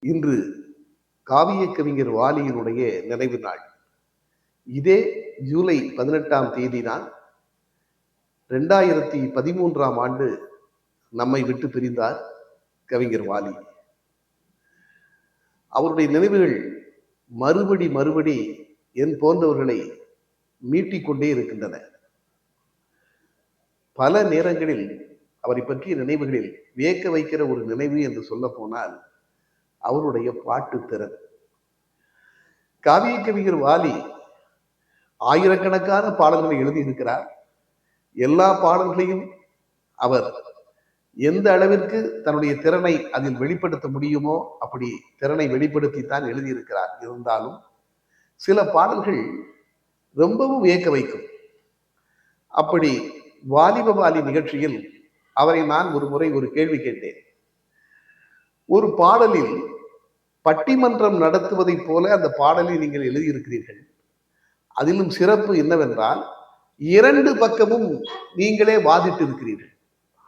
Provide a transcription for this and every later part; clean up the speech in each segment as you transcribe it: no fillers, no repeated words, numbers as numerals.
இன்று காவிய கவிஞர் வாலியினுடைய நினைவு நாள். இதே ஜூலை 18ஆம் தேதி தான் 2013ஆம் ஆண்டு நம்மை விட்டு பிரிந்தார் கவிஞர் வாலி. அவருடைய நினைவுகள் மறுபடி என் போன்றவர்களை மீட்டிக்கொண்டே இருக்கின்றன. பல நேரங்களில் அவரை பற்றிய நினைவுகளில் வியக்க வைக்கிற ஒரு நினைவு என்று சொல்ல போனால் அவருடைய பாட்டு திறன். காவிய கவிஞர் வாலி ஆயிரக்கணக்கான பாடல்களை எழுதியிருக்கிறார். எல்லா பாடல்களையும் அவர் எந்த அளவிற்கு தன்னுடைய திறனை அதில் வெளிப்படுத்த முடியுமோ அப்படி திறனை வெளிப்படுத்தித்தான் எழுதியிருக்கிறார். இருந்தாலும் சில பாடல்கள் ரொம்பவும் வியக்க வைக்கும். அப்படி வாலிப வாலி நிகழ்ச்சியில் அவரை நான் ஒரு முறை ஒரு கேள்வி கேட்டேன். ஒரு பாடலில் பட்டிமன்றம் நடத்துவதை போல அந்த பாடலை நீங்கள் எழுதியிருக்கிறீர்கள். அதிலும் சிறப்பு என்னவென்றால் 2 பக்கமும் நீங்களே வாதிட்டு இருக்கிறீர்கள்.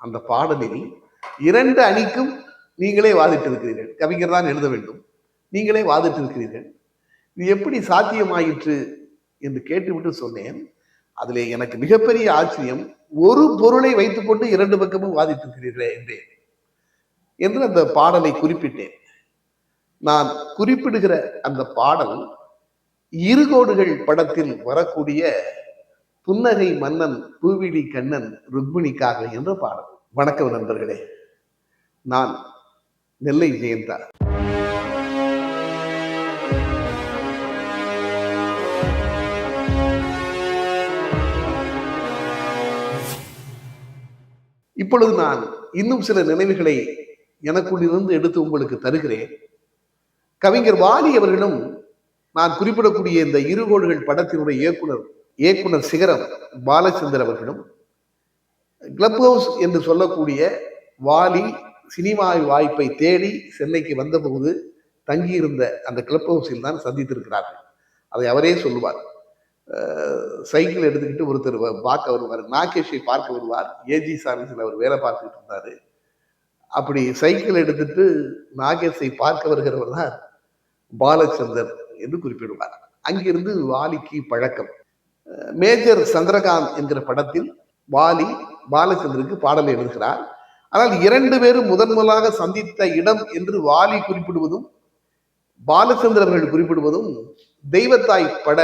அந்த பாடலில் 2 அணிக்கும் நீங்களே வாதிட்டு இருக்கிறீர்கள். கவிஞர் தான் எழுத வேண்டும், நீங்களே வாதிட்டு இருக்கிறீர்கள். இது எப்படி சாத்தியமாயிற்று என்று கேட்டுவிட்டு சொன்னேன். அதிலே எனக்கு மிகப்பெரிய ஆச்சரியம், ஒரு பொருளை வைத்துக்கொண்டு 2 பக்கமும் வாதிட்டு இருக்கிறீர்களே என்றேன் என்று அந்த பாடலை குறிப்பிட்டேன். நான் குறிப்பிடுகிற அந்த பாடல் இருகோடுகள் படத்தில் வரக்கூடிய புன்னகை மன்னன் பூவிழி கண்ணன் ருக்மிணிக்காக என்ற பாடல். வணக்கம் நண்பர்களே, நான் நெல்லை ஜெயந்தா. இப்பொழுது நான் இன்னும் சில நினைவுகளை எனக்குள் இருந்து எடுத்து உங்களுக்கு தருகிறேன். கவிஞர் வாலி அவர்களும் நான் குறிப்பிடக்கூடிய இந்த இருகோடுகள் படத்தினுடைய இயக்குனர் சிகரம் பாலச்சந்தர் அவர்களும் கிளப் ஹவுஸ் என்று சொல்லக்கூடிய வாலி சினிமா வாய்ப்பை தேடி சென்னைக்கு வந்தபோது தங்கியிருந்த அந்த கிளப் ஹவுஸில் தான் சந்தித்திருக்கிறார்கள். அதை அவரே சொல்லுவார். சைக்கிள் எடுத்துக்கிட்டு ஒருத்தர் பார்க்க வருவார், நாகேஷை பார்க்க வருவார். ஏஜி சார்பில் அவர் வேலை பார்த்துக்கிட்டு இருந்தாரு. அப்படி சைக்கிள் எடுத்துட்டு நாகேஷை பார்க்க வருகிறவர் தான் பாலச்சந்தர் என்று குறிப்பிடுவார். அங்கிருந்து வாலிக்கு பழக்கம். மேஜர் சந்திரகாந்த் என்கிற படத்தில் வாலி பாலச்சந்தருக்கு பாடல் எழுதுகிறார். ஆனால் 2 பேரும் முதன்முதலாக சந்தித்த இடம் என்று வாலி குறிப்பிடுவதும் பாலச்சந்தர் அவர்கள் குறிப்பிடுவதும் தெய்வத்தாய் பட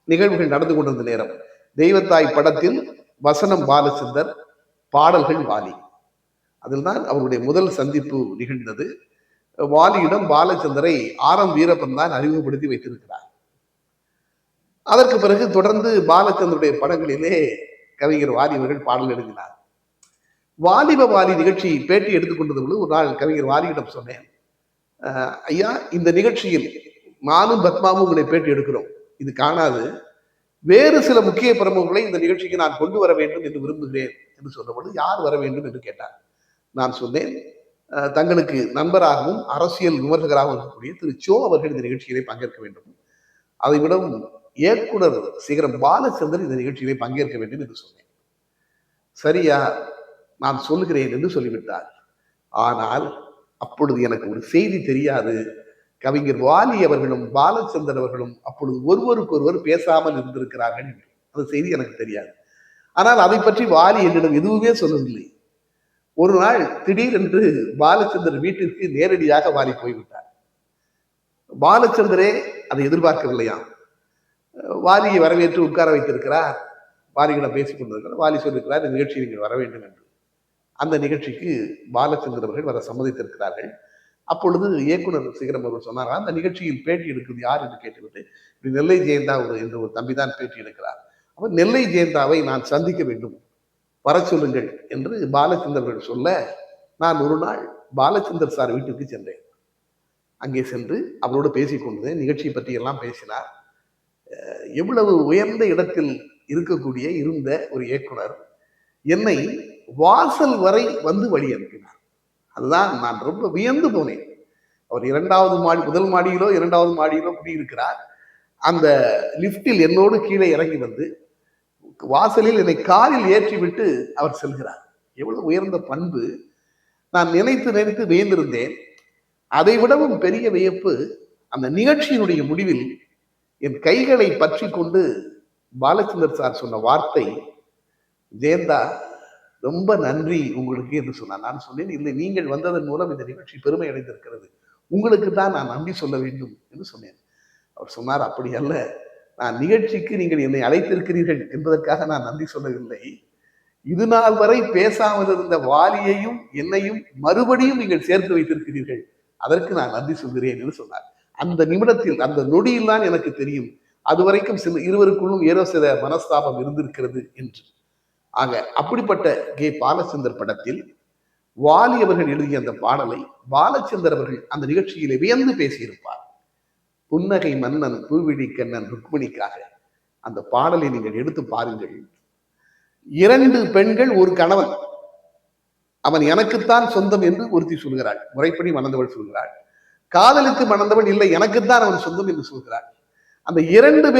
நிகழ்வுகள் நடந்து கொண்டிருந்த நேரம். தெய்வத்தாய் படத்தில் வசனம் பாலச்சந்தர், பாடல்கள் வாலி. அதில் தான் அவருடைய முதல் சந்திப்பு நிகழ்ந்தது. வாலியிடம் பாலச்சந்தரை ஆரம் வீரப்பன் தான் அறிமுகப்படுத்தி வைத்திருக்கிறார். அதற்கு பிறகு தொடர்ந்து பாலச்சந்தருடைய படங்களிலே கவிஞர் வாலி அவர்கள் பாடல் எழுதினார். வாலிப வாலி நிகழ்ச்சி பேட்டி எடுத்துக்கொண்டது பொழுது ஒரு நாள் கவிஞர் வாலியிடம் சொன்னேன், ஐயா, இந்த நிகழ்ச்சியில் நானும் பத்மாவும் உங்களை பேட்டி எடுக்கிறோம், இது காணாது, வேறு சில முக்கிய பிரமுகர்களை இந்த நிகழ்ச்சிக்கு நான் கொண்டு வர வேண்டும் என்று விரும்புகிறேன் என்று சொன்னபொழுது யார் வர வேண்டும் என்று கேட்டார். நான் சொன்னேன், தங்களுக்கு நண்பராகவும் அரசியல் விமர்சகராகவும் இருக்கக்கூடிய திரு சோ அவர்கள் இந்த நிகழ்ச்சியிலே பங்கேற்க வேண்டும், அதை விடவும் இயக்குனர் சிகரம் பாலச்சந்தர் இந்த நிகழ்ச்சியிலே பங்கேற்க வேண்டும் என்று சொன்னேன். சரியா, நான் சொல்லுகிறேன் என்று சொல்லிவிட்டார். ஆனால் அப்பொழுது எனக்கு ஒரு செய்தி தெரியாது. கவிஞர் வாலி அவர்களும் பாலச்சந்தர் அவர்களும் அப்பொழுது ஒருவருக்கொருவர் பேசாமல் இருந்திருக்கிறார்கள் என்று. அந்த செய்தி எனக்கு தெரியாது. ஆனால் அதை பற்றி வாலி என்னிடம் எதுவுமே சொல்லவில்லை. ஒரு நாள் திடீரென்று பாலச்சந்தர் வீட்டிற்கு நேரடியாக வாலி போய்விட்டார். பாலச்சந்தரே அதை எதிர்பார்க்கவில்லையாம். வாலியை வரவேற்று உட்கார வைத்திருக்கிறார். வாலியிடம் பேசிக் கொண்டிருக்கிறார். வாலி சொல்லியிருக்கிறார், இந்த நிகழ்ச்சி நீங்கள் வர வேண்டும் என்று. அந்த நிகழ்ச்சிக்கு பாலச்சந்தர் அவர்கள் வர சம்மதித்திருக்கிறார்கள். அப்பொழுது இயக்குனர் சிகரம் அவர்கள் சொன்னார், அந்த நிகழ்ச்சியில் பேட்டி எடுக்கிறது யார் என்று கேட்டுவிட்டு, இப்படி நெல்லை ஜெயந்தா என்று ஒரு தம்பி தான் பேட்டி எடுக்கிறார். அப்ப நெல்லை ஜெயந்தாவை நான் சந்திக்க வேண்டும், வர சொல்லுங்கள் என்று பாலச்சந்தர்கள் சொல்ல, நான் ஒரு நாள் பாலச்சந்தர் சார் வீட்டுக்கு சென்றேன். அங்கே சென்று அவரோடு பேசிக்கொண்டு நிகழ்ச்சியை பற்றி எல்லாம் பேசினார். எவ்வளவு உயர்ந்த இடத்தில் இருந்த ஒரு இயக்குனர் என்னை வாசல் வரை வந்து வழி அனுப்பினார். அதுதான் நான் ரொம்ப வியந்து போனேன். அவர் 2வது மாடி, முதல் மாடியிலோ 2வது மாடியிலோ குடியிருக்கிறார். அந்த லிப்டில் என்னோடு கீழே இறங்கி வந்து வாசலில் என்னை காரில் ஏற்றிவிட்டு அவர் செல்கிறார். எவ்வளவு உயர்ந்த பண்பு! நான் நினைத்து வியந்திருந்தேன். அதை விடவும் பெரிய வியப்பு, அந்த நிகழ்ச்சியினுடைய முடிவில் என் கைகளை பற்றி கொண்டு பாலச்சந்தர் சார் சொன்ன வார்த்தை, ஜெயந்தா ரொம்ப நன்றி உங்களுக்கு என்று சொன்னார். நான் சொன்னேன், இல்லை, நீங்கள் வந்ததன் மூலம் இந்த நிகழ்ச்சி பெருமை அடைந்திருக்கிறது, உங்களுக்கு தான் நான் நன்றி சொல்ல வேண்டும் என்று சொன்னேன். அவர் சொன்னார், அப்படி அல்ல, நான் நிகழ்ச்சிக்கு நீங்கள் என்னை அழைத்திருக்கிறீர்கள் என்பதற்காக நான் நன்றி சொல்லவில்லை, இது நாள் வரை பேசாமல் இருந்த வாலியையும் என்னையும் மறுபடியும் நீங்கள் சேர்த்து வைத்திருக்கிறீர்கள், அதற்கு நான் நன்றி சொல்கிறேன் என்று சொன்னார். அந்த நிமிடத்தில், அந்த நொடியில் தான் எனக்கு தெரியும், அதுவரைக்கும் இருவருக்குள்ளும் ஏதோ சில மனஸ்தாபம் இருந்திருக்கிறது என்று. ஆக அப்படிப்பட்ட கே பாலச்சந்தர் படத்தில் வாலி அவர்கள் எழுதிய அந்த பாடலை பாலச்சந்தர் அவர்கள் அந்த நிகழ்ச்சியிலே வியந்து பேசியிருப்பார். புன்னகை மன்னன் பூவிழி கண்ணன் ருக்மிணிக்காக அந்த பாடலை நீங்கள் எடுத்து பாருங்கள். 2 பெண்கள், ஒரு கணவன், அவன் எனக்குத்தான் சொந்தம் என்று ஒருத்தி சொல்கிறாள், முறைப்படி மணந்தவள் சொல்கிறாள். காதலித்து மணந்தவள், இல்லை, எனக்குத்தான் அவன் சொந்தம் என்று சொல்கிறாள். அந்த 2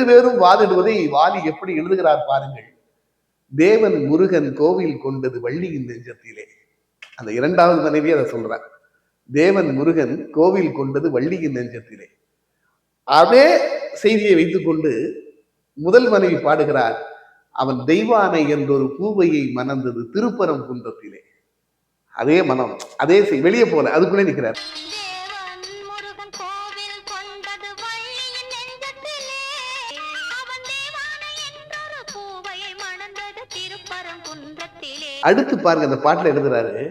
பேரும் வாதிடுவதை வாலி எப்படி எழுதுகிறார் பாருங்கள். தேவன் முருகன் கோவில் கொண்டது வள்ளியின் நெஞ்சத்திலே. அந்த 2வது மனைவி அதை சொல்றார். தேவன் முருகன் கோவில் கொண்டது வள்ளியின் நெஞ்சத்திலே. அதே செய்தியை வைத்துக் கொண்டு முதல் மனைவி பாடுகிறார், அவன் தெய்வானை என்றொரு பூவையை மணந்தது திருப்பரங்குன்றத்திலே. அதே மனம், அதே வெளியே போல அதுக்குள்ளே நிற்கிறார். அடுத்து பாருங்க, அந்த பாட்டுல எழுதுறாரு,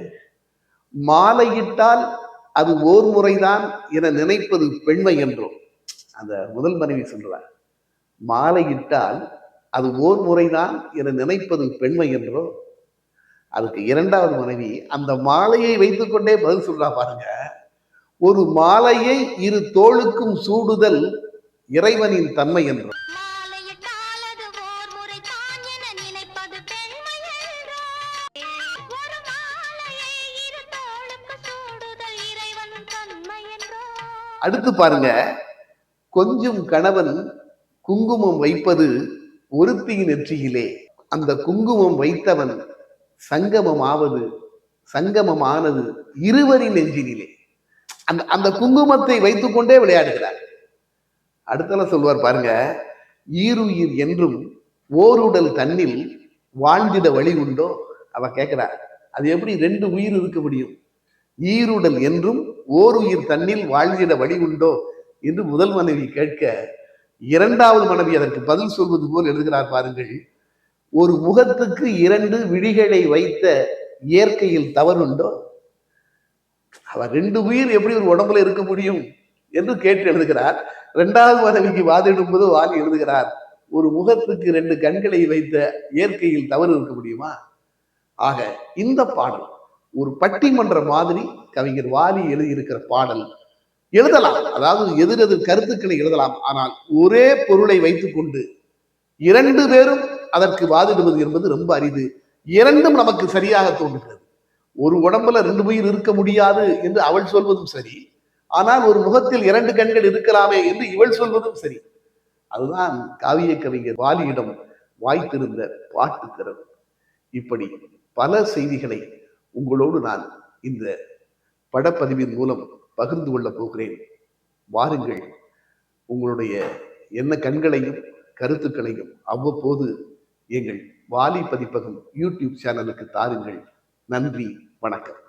மாலையிட்டால் அது ஓர் முறைதான் என நினைப்பது பெண்மை என்றும். அந்த முதல் மனைவி சொல்றார், மாலையிட்டால் அது ஓர் முறைதான் என நினைப்பது பெண்மை என்றோ. அதுக்கு 2வது மனைவி அந்த மாலையை வைத்துக் கொண்டே பதில் சொல்றா பாருங்க, ஒரு மாலையை 2 தோளுக்கும் சூடுதல் இறைவனின் தன்மை என்றும். அடுத்து பாருங்க, கொஞ்சம் கணவன் குங்குமம் வைப்பது ஒருத்தியின் நெற்றியிலே, அந்த குங்குமம் வைத்தவன் சங்கமமானது இருவரின் நெஞ்சினிலே. அந்த குங்குமத்தை வைத்துக் கொண்டே விளையாடுகிறார். அடுத்தல சொல்வார் பாருங்க, ஈருயிர் என்றும் ஓருடல் தன்னில் வாழ்ந்திட வழி உண்டோ. அவ கேட்கிறார், அது எப்படி 2 உயிர் இருக்க முடியும்? ஈருடல் என்றும் ஓருயிர் தன்னில் வாழ்ந்திட வழி உண்டோ என்று முதல் மனைவி கேட்க, 2வது மனைவி அதற்கு பதில் சொல்வது போல் எழுதுகிறார் பாருங்கள், ஒரு முகத்துக்கு 2 விழிகளை வைத்த இயற்கையில் தவறுண்டோ. அவ 2 உயிர் எப்படி ஒரு உடம்புல இருக்க முடியும் என்று கேட்டு எழுதுகிறார். 2வது மனைவிக்கு வாதிடும் போது வாலி எழுதுகிறார், ஒரு முகத்துக்கு 2 கண்களை வைத்த இயற்கையில் தவறு இருக்க முடியுமா? ஆக இந்த பாடல் ஒரு பட்டிமன்ற மாதிரி கவிஞர் வாலி எழுதியிருக்கிற பாடல். எழுதலாம், அதாவது எதிரெதிர் கருத்துக்களை எழுதலாம், ஆனால் ஒரே பொருளை வைத்துக் கொண்டு 2 பேரும் அதற்கு வாதிடுவது என்பது ரொம்ப அரிது. 2ம் நமக்கு சரியாக தோன்றுகிறது. ஒரு உடம்புல 2 உயிர் இருக்க முடியாது என்று அவள் சொல்வதும் சரி, ஆனால் ஒரு முகத்தில் 2 கண்கள் இருக்கலாமே என்று இவள் சொல்வதும் சரி. அதுதான் காவிய கவிஞர் வாலியிடம் வாய்த்திருந்த பாட்டு திறன். இப்படி பல செய்திகளை உங்களோடு நான் இந்த படப்பதிவின் மூலம் பகிர்ந்து கொள்ள போகிறேன். வாருங்கள், உங்களுடைய என்ன கண்களையும் கருத்துக்களையும் அவ்வப்போது எங்கள் வாலி பதிப்பகம் யூடியூப் சேனலுக்கு தாருங்கள். நன்றி, வணக்கம்.